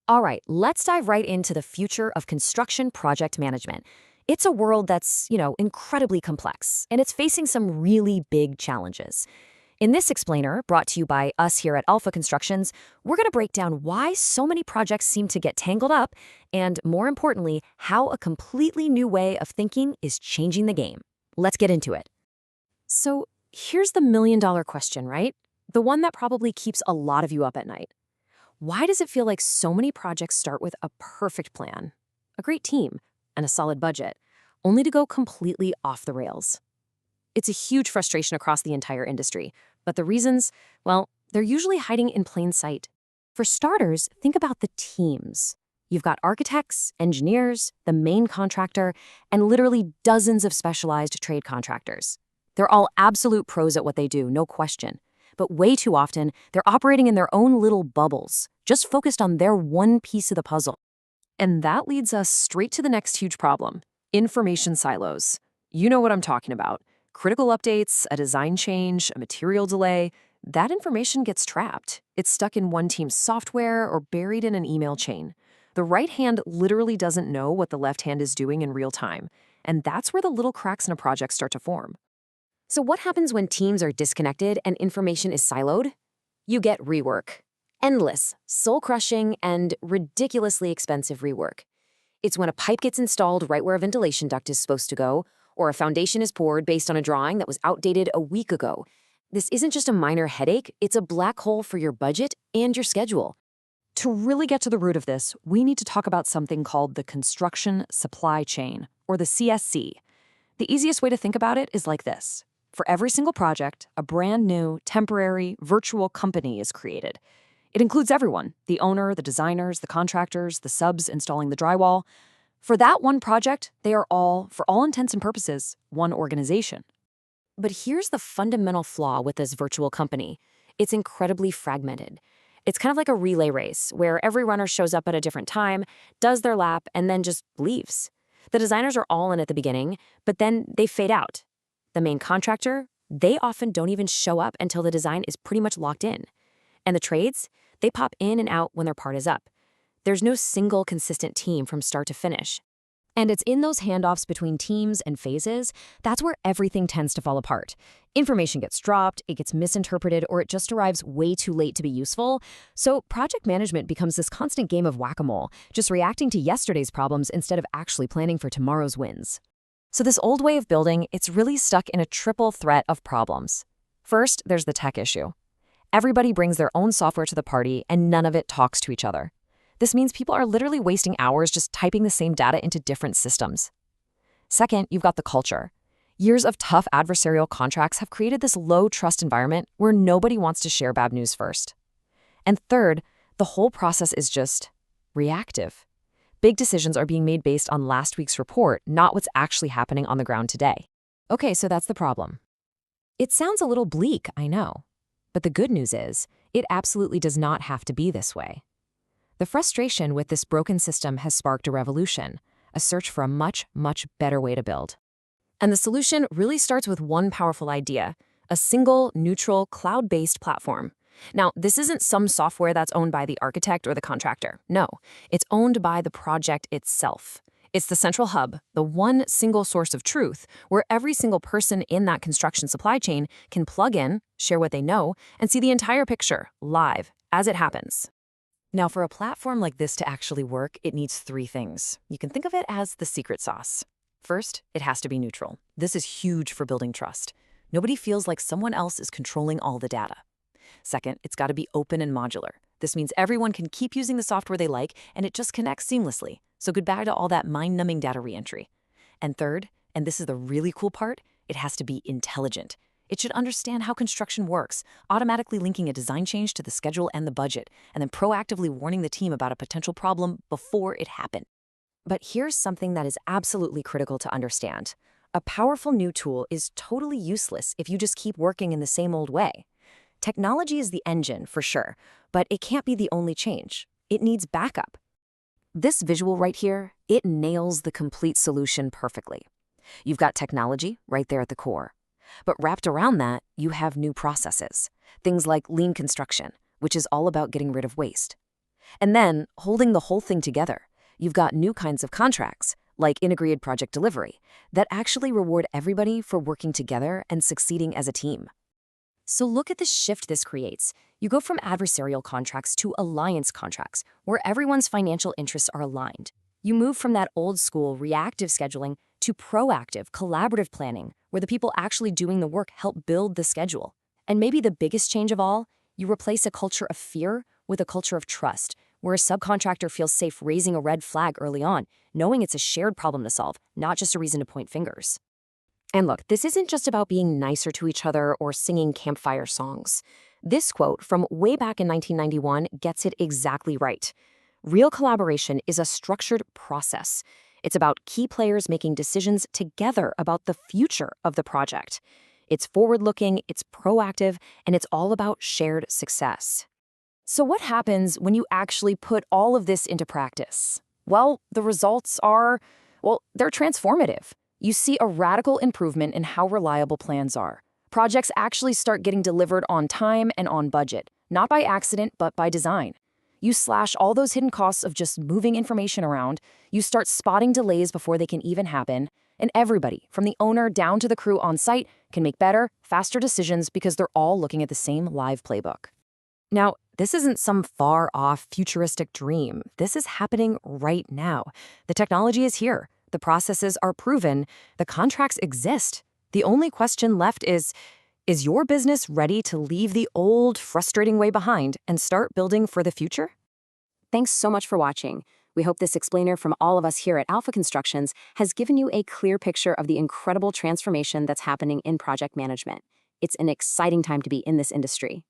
All right, let's dive right into the future of construction project management. It's a world that's, incredibly complex, and it's facing some really big challenges. In this explainer, brought to you by us here at Alpha Constructions, we're going to break down why so many projects seem to get tangled up, and more importantly, how a completely new way of thinking is changing the game. Let's get into it. So, here's the million-dollar question, right? The one that probably keeps a lot of you up at night. Why does it feel like so many projects start with a perfect plan, a great team, and a solid budget, only to go completely off the rails? It's a huge frustration across the entire industry, but the reasons, well, they're usually hiding in plain sight. For starters, think about the teams. You've got architects, engineers, the main contractor, and literally dozens of specialized trade contractors. They're all absolute pros at what they do, no question. But way too often, they're operating in their own little bubbles, just focused on their one piece of the puzzle. And that leads us straight to the next huge problem: information silos. You know what I'm talking about. Critical updates, a design change, a material delay, that information gets trapped. It's stuck in one team's software or buried in an email chain. The right hand literally doesn't know what the left hand is doing in real time. And that's where the little cracks in a project start to form. So what happens when teams are disconnected and information is siloed? You get rework. Endless, soul-crushing, and ridiculously expensive rework. It's when a pipe gets installed right where a ventilation duct is supposed to go, or a foundation is poured based on a drawing that was outdated a week ago. This isn't just a minor headache, it's a black hole for your budget and your schedule. To really get to the root of this, we need to talk about something called the construction supply chain, or the CSC. The easiest way to think about it is like this. For every single project, a brand new, temporary, virtual company is created. It includes everyone: the owner, the designers, the contractors, the subs installing the drywall. For that one project, they are all, for all intents and purposes, one organization. But here's the fundamental flaw with this virtual company. It's incredibly fragmented. It's kind of like a relay race where every runner shows up at a different time, does their lap, and then just leaves. The designers are all in at the beginning, but then they fade out. The main contractor, they often don't even show up until the design is pretty much locked in. And the trades, they pop in and out when their part is up. There's no single consistent team from start to finish. And it's in those handoffs between teams and phases, that's where everything tends to fall apart. Information gets dropped, it gets misinterpreted, or it just arrives way too late to be useful. So project management becomes this constant game of whack-a-mole, just reacting to yesterday's problems instead of actually planning for tomorrow's wins. So this old way of building, it's really stuck in a triple threat of problems. First, there's the tech issue. Everybody brings their own software to the party, and none of it talks to each other. This means people are literally wasting hours just typing the same data into different systems. Second, you've got the culture. Years of tough adversarial contracts have created this low-trust environment where nobody wants to share bad news first. And third, the whole process is just reactive. Big decisions are being made based on last week's report, not what's actually happening on the ground today. Okay, so that's the problem. It sounds a little bleak, I know. But the good news is, it absolutely does not have to be this way. The frustration with this broken system has sparked a revolution, a search for a much, much better way to build. And the solution really starts with one powerful idea: a single, neutral, cloud-based platform. Now, this isn't some software that's owned by the architect or the contractor. No, it's owned by the project itself. It's the central hub, the one single source of truth, where every single person in that construction supply chain can plug in, share what they know, and see the entire picture, live, as it happens. Now, for a platform like this to actually work, it needs three things. You can think of it as the secret sauce. First, it has to be neutral. This is huge for building trust. Nobody feels like someone else is controlling all the data. Second, it's got to be open and modular. This means everyone can keep using the software they like, and it just connects seamlessly. So goodbye to all that mind-numbing data reentry. And third, and this is the really cool part, it has to be intelligent. It should understand how construction works, automatically linking a design change to the schedule and the budget, and then proactively warning the team about a potential problem before it happened. But here's something that is absolutely critical to understand. A powerful new tool is totally useless if you just keep working in the same old way. Technology is the engine, for sure, but it can't be the only change. It needs backup. This visual right here, it nails the complete solution perfectly. You've got technology right there at the core. But wrapped around that, you have new processes. Things like lean construction, which is all about getting rid of waste. And then, holding the whole thing together, you've got new kinds of contracts, like integrated project delivery, that actually reward everybody for working together and succeeding as a team. So look at the shift this creates. You go from adversarial contracts to alliance contracts, where everyone's financial interests are aligned. You move from that old school reactive scheduling to proactive, collaborative planning, where the people actually doing the work help build the schedule. And maybe the biggest change of all, you replace a culture of fear with a culture of trust, where a subcontractor feels safe raising a red flag early on, knowing it's a shared problem to solve, not just a reason to point fingers. And look, this isn't just about being nicer to each other or singing campfire songs. This quote from way back in 1991 gets it exactly right. Real collaboration is a structured process. It's about key players making decisions together about the future of the project. It's forward-looking, it's proactive, and it's all about shared success. So what happens when you actually put all of this into practice? Well, the results are, they're transformative. You see a radical improvement in how reliable plans are. Projects actually start getting delivered on time and on budget, not by accident, but by design. You slash all those hidden costs of just moving information around, you start spotting delays before they can even happen, and everybody, from the owner down to the crew on site, can make better, faster decisions because they're all looking at the same live playbook. Now, this isn't some far-off futuristic dream. This is happening right now. The technology is here. The processes are proven. The contracts exist. The only question left is your business ready to leave the old, frustrating way behind and start building for the future? Thanks so much for watching. We hope this explainer from all of us here at Alpha Constructions has given you a clear picture of the incredible transformation that's happening in project management. It's an exciting time to be in this industry.